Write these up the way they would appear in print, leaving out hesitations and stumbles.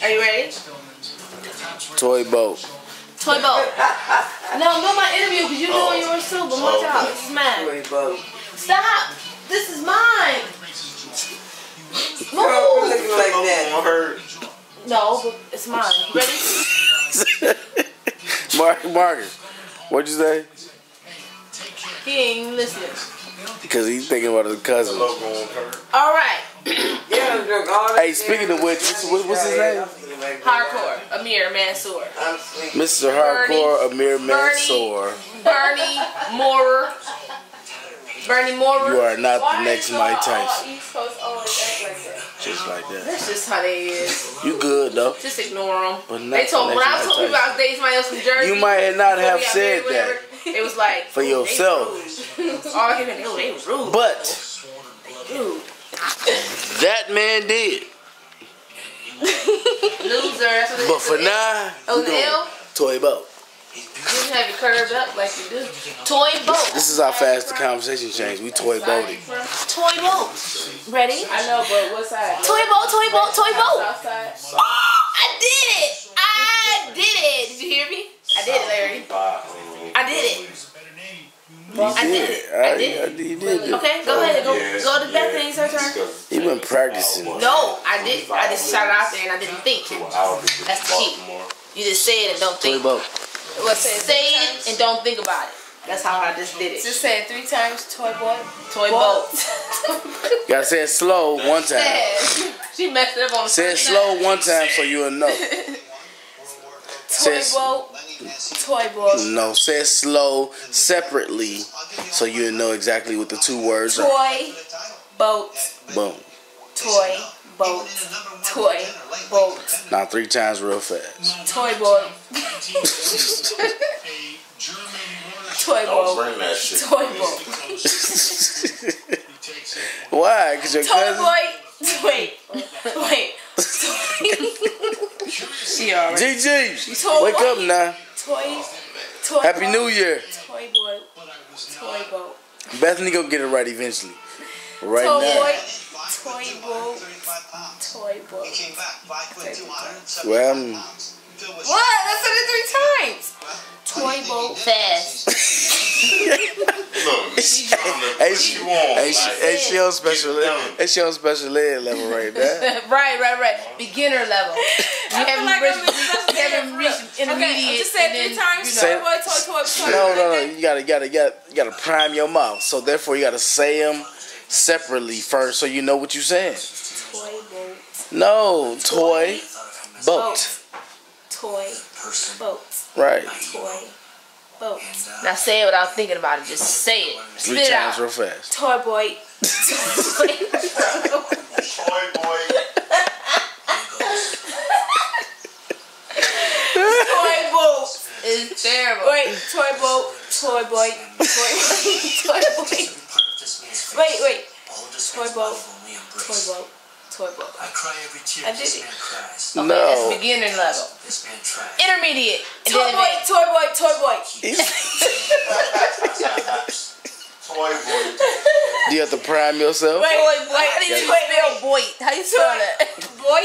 Are you ready? Toy boat. Toy boat. No, I'm doing my interview because you're doing yours too, but watch out. This is mine. Toy boat. Stop. This is mine. Move. Looking like that. No, but it's mine. Ready? Marcus, what'd you say? He ain't even listening. Because he's thinking about his cousin. All right. Hey, speaking of which, what's his name? Hardcore. Amir Mansour. Mr. Hardcore Amir Mansour. Bernie Moorer. Bernie Moorer. You are not the next Mike Tyson. East Coast always act like that. Just like that. That's just how they is. You good though. Just ignore them. But not They told the when I next told Mike people I was dating somebody else from Jersey. You might not have said that. It was like for yourself. All I can hear, they rude. But Dude. that man did. Loser. That's what But for now, we doing toy boat. You just have it curved up like you do. Toy boat. This is how fast the conversation changed. We toy boating. Toy boat. Ready? I know, but what side? Toy boat, toy boat, toy boat. South side. Oh, I did it. I did it. Did you hear me? I did it, Larry. I did it. I did it. You did it. Okay, go ahead. Go to the back thing. It's your turn. He been practicing. No, I did. I just shot it out there and I didn't think. That's the key. You just say it and don't think. Toy boat. Well, say it and don't think about it. That's how I just did it. Just say it 3 times. Toy boy. Toy boat. You gotta say it slow one time. She messed it up on the Say it slow one time so you'll know. Toy boat. Toy boat. No, say it slow separately so you'll know exactly what the 2 words are. Toy boat. Boom. Toy boat. Toy boat. Now 3 times real fast. Toy boat. Toy boat. Toy boat. Why? Because your Toy cousin? boy. Wait. She already. GG, Toy wake boy. up now. Toy Happy boat. New Year. Toy boy. Toy boat. Bethany gonna get it right eventually. Right Toy now. boy. Toy boat. Toy boat. Well, What? That's it 3 times. Toy boat. Fast. hey, she on special ed. Hey, she on special ed level right now. Right. Beginner level. You haven't reached intermediate. Okay, just say it 3 times. Say- Toy boy. Toy. No. You gotta prime your mouth. So therefore, you gotta say them separately first, so you know what you're saying. Toy boat. No, toy boat. Toy boat. Right. Toy boat. Now say it without thinking about it. Just say it. 3 Spit it times out. real fast. Toy boy. Toy boat. It's terrible. Wait. Toy boat. Toy boy. Toy boy. Wait. Toy boat. Toy boat. Toy boat. I did it. Okay, No. that's beginner level. Intermediate. And Toy then boy. Toy boy. Toy boy. Do you have to prime yourself? Wait. How do you spell BOYT? How you spell that? Boy. I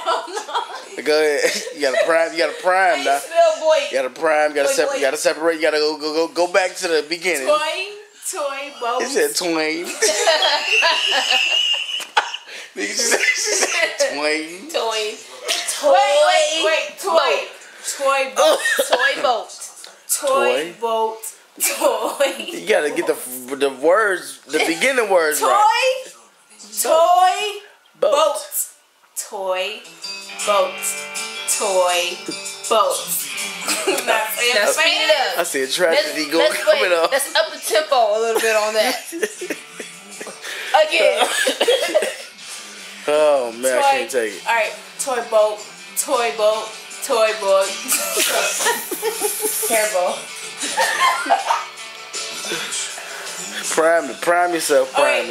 don't know. Go ahead. You gotta prime now. Spell boy. You gotta prime. You gotta Boy. separate. You gotta go back to the beginning. Toy boat. It said twain. She said twain. Toy. Wait. Toy boat. Toy boat. Toy boat. Toy. You gotta get the words, the beginning words right. Toy Boat. boat. Toy boat. Toy boat. Now speed it up. I see a tragedy coming up. Let's up the tempo a little bit on that. Again. Oh man, I can't take it. Alright, toy boat. Toy boat. Toy boat. Terrible. Prime yourself. Prime.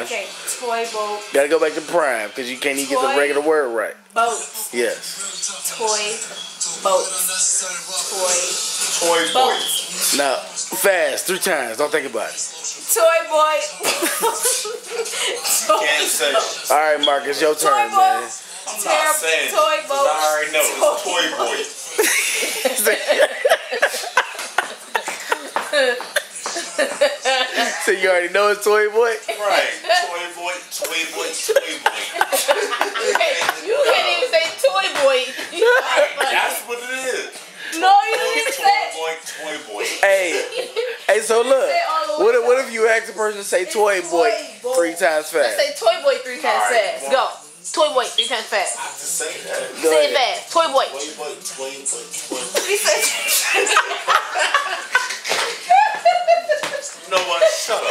Okay, toy boat. Gotta go back to prime because you can't even get the Toy. regular word right. Boat. Yes. Toy boat. Toy Toy boy. boat. Now, fast 3 times. Don't think about it. Toy boy. Can't say. All right, Marcus, your turn, man. I'm not saying Toy it, 'cause boat. I already know it's Toy Boy. So you already know it's Toy Boy? Right. Toy Boy, Toy Boy, Toy Boy. You can't even say toy boy. That's what it is. No, you didn't say. Toy Boy. Hey, so look. What if you ask a person to say Toy Boy 3 times fast? Let's say toy boy 3 times Alright, fast. Go. Toy boy 3 times fast. I have to say that. Say it fast. Toy boy. Toy Boy, Toy Boy, Toy Boy. He said. You know what? Shut up.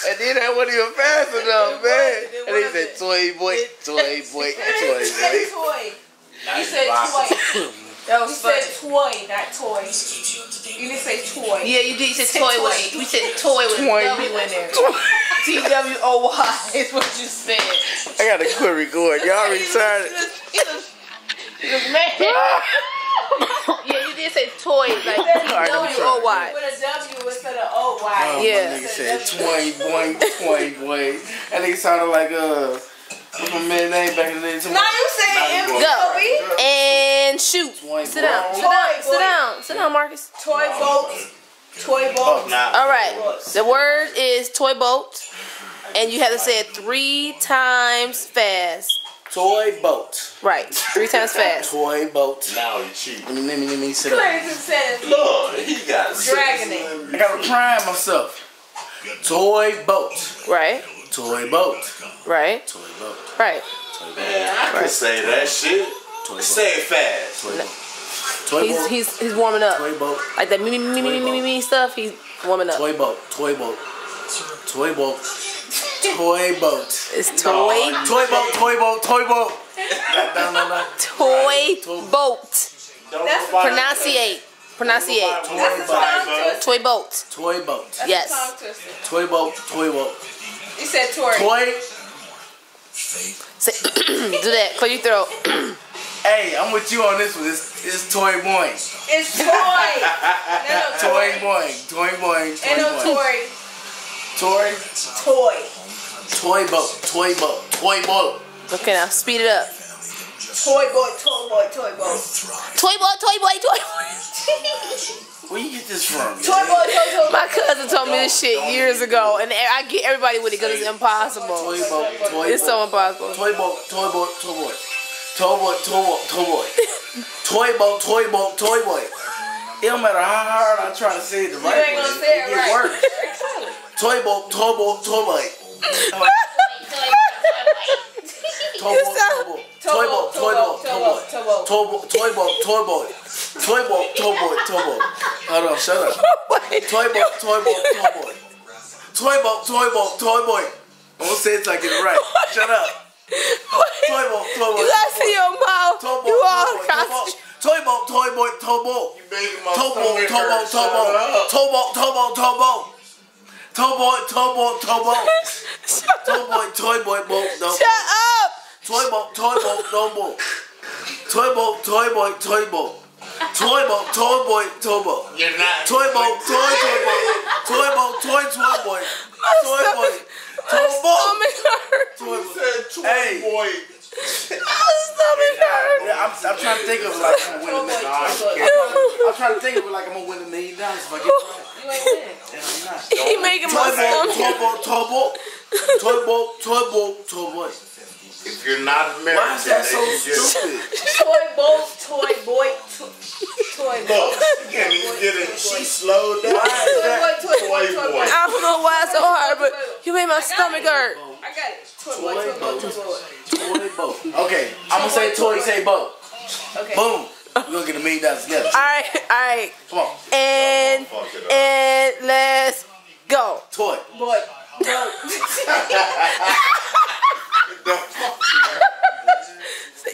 And then that wasn't even fast enough, man. And he said Toy Boy, Toy Boy, Toy Boy. He said toy. He said toy. That was funny. He said toy, not toy. You didn't say toy. Yeah, you did. You said toy. We said toy with a W in there. TWOY is what you said. I gotta quit recording. Y'all retarded. He was mad. Yeah, you did say toy, like TWOY. With a W instead of OY. Yeah. That nigga said Toy Boy, Toy Boy. That nigga sounded like what's my man's name back in the day? Now you saying Go. and shoot. Sit down, Marcus. Toy boat. Toy boat. All right. The word is toy boat, and you have to say it 3 times fast. Toy boat. Right. 3 times fast. Toy boat. Now you cheat. Let me sit down. Lord, he got dragging it. I gotta prime myself. Toy boat. Right. Toy boat. Right. Toy boat. Right. Man, I can say that shit. Say it fast. Toy boat. He's warming up. Toy boat. Like that me stuff. He's warming up. Toy boat. Toy boat. Toy boat. Toy boat. It's toy. Toy boat. Toy boat. Toy boat. No. Toy boat. Pronunciate. Toy boat. Toy boat. Yes. Toy boat. Toy boat. You said toy. Toy. Say, do that. Clear your throat. Hey, I'm with you on this one. It's Toy Boy. It's toy. Toy Boy. Toy Boy. Ain't no toy. Toy. Toy. Toy boat. Toy boat. Toy boat. Okay, now speed it up. Toy boy. Toy boy. Toy boy. Toy boy. Toy boy. Toy boy. Where you get this from? Toy boy. Toy boy. My cousin told me this shit years ago, and I get everybody with it because it's impossible. Toy boat. Toy It's so impossible. Toy boat. Toy boat. Toy boy. Toy boy. Toy boy. Toy boy. Toy boat. Toy boat. Toy boy. It don't matter how hard I try to say it the right way. You ain't gonna say it get right. worse. Toy boat. Toy boat. Toy boy. Toy boat. Toy boat. Toy boat. Toy boat. Toy boat. Toy boat. Toy boat. Toy boat. Toy boat. Toy boat. Hold on. Shut up. Toy boat. Toy boat. Toy boat. Toy boat. Toy boat. Toy boy. I'm gonna say it till I get it right. Shut up. Toy boat. Toy boat. You gotta see your mouth. You all concentrate. Toy boat. Toy boy. Toy boat. Toy boat. Toy boat. Toy boat. Toy boat. Toy boat. Toy boat. Toy boy. Toy boat. Toy boat. Toy boy. Toy boy. Boat. Shut up. Toy boat. Toy boat. Toy boat. Toy boat. Toy boy. Toy boat. Toy boat. Toy boy. Toy boat. You're not. Toy boat. Toy boat. Toy boat. Toy boy. Toy boy. Toy boat. Hey, boy. My stomach hurt. Yeah, I'm trying to think of it like I'm gonna win $1 million. I'm trying to think of it like I'm gonna win $1 million if I get it right. You ain't winning. Yeah, I'm not. He making my stomach. Toy boat. If you're not American, Why is that so then you just stupid? Toy boat. Toy boy. Toy look. boat. You can't even get it. She slowed down. Why is that? Toy boy. I don't know why it's so hard, but you made my stomach hurt. I got it. Toy boat. Okay, I'm gonna say toy, say boat. Okay. Boom. We're gonna get $1 million together. All right. Come on. And let's go. Toy. Boy.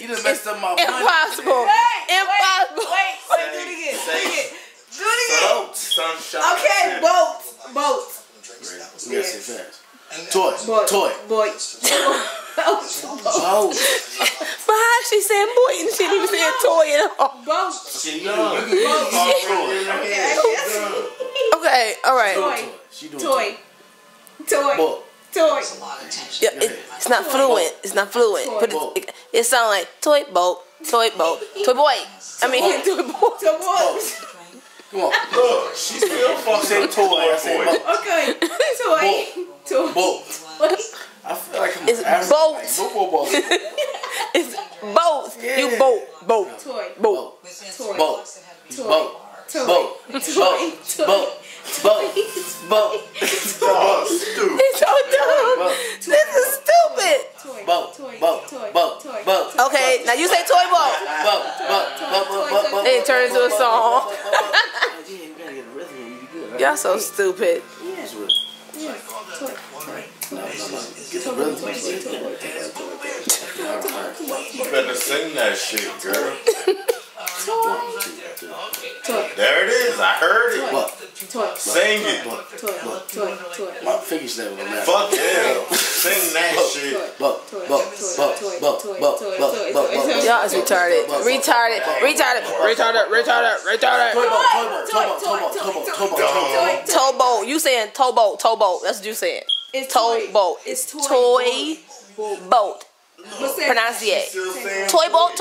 You done messed up my money. Impossible. Impossible. Wait, do it again. Do it again. Boat. Sunshine. Okay, boat. You gotta say fast. Toy. Boy. Toy. Boy. Boat. But how she saying boy and she didn't even say toy at all? Boat. Okay, all right. Toy. Yeah, it's not fluent. It's not fluent. But it sounds like toy boat, toy boat, toy boy. I mean, toy boat. Come on. Look, she still fucking toy. I say boat. Okay. Toy. Boat. I feel like I'm It's boat. It's boat. Yeah. You boat. Toy. Boat. Toy. Boat. Toy. Boat. Toy. Boat. Toy. Boat. Boat. Boat. He's so dumb. This is stupid. Boat. Boat. Boat. Boat. Okay, now you say toy boat. Boat. Boat. Then it turns into a song. Y'all so stupid. You better sing that shit, girl. There it is. I heard it. Sing it. My fingers never matter. Fuck yeah. Sing that shit. Y'all is retarded. Towboat. You saying towboat. That's what you saying. It's Towboat. It's toy boat. Pronunciate. Toy boat.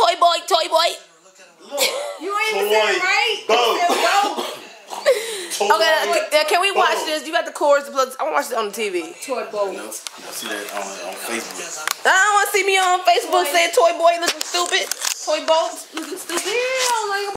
You ain't even said it right. Boat. Okay, now, can we watch this? You got the chorus. I want to watch it on the TV. Toy boat. I see that on Facebook. I don't want to see me on Facebook saying toy boy looking stupid. Toy boat looking stupid.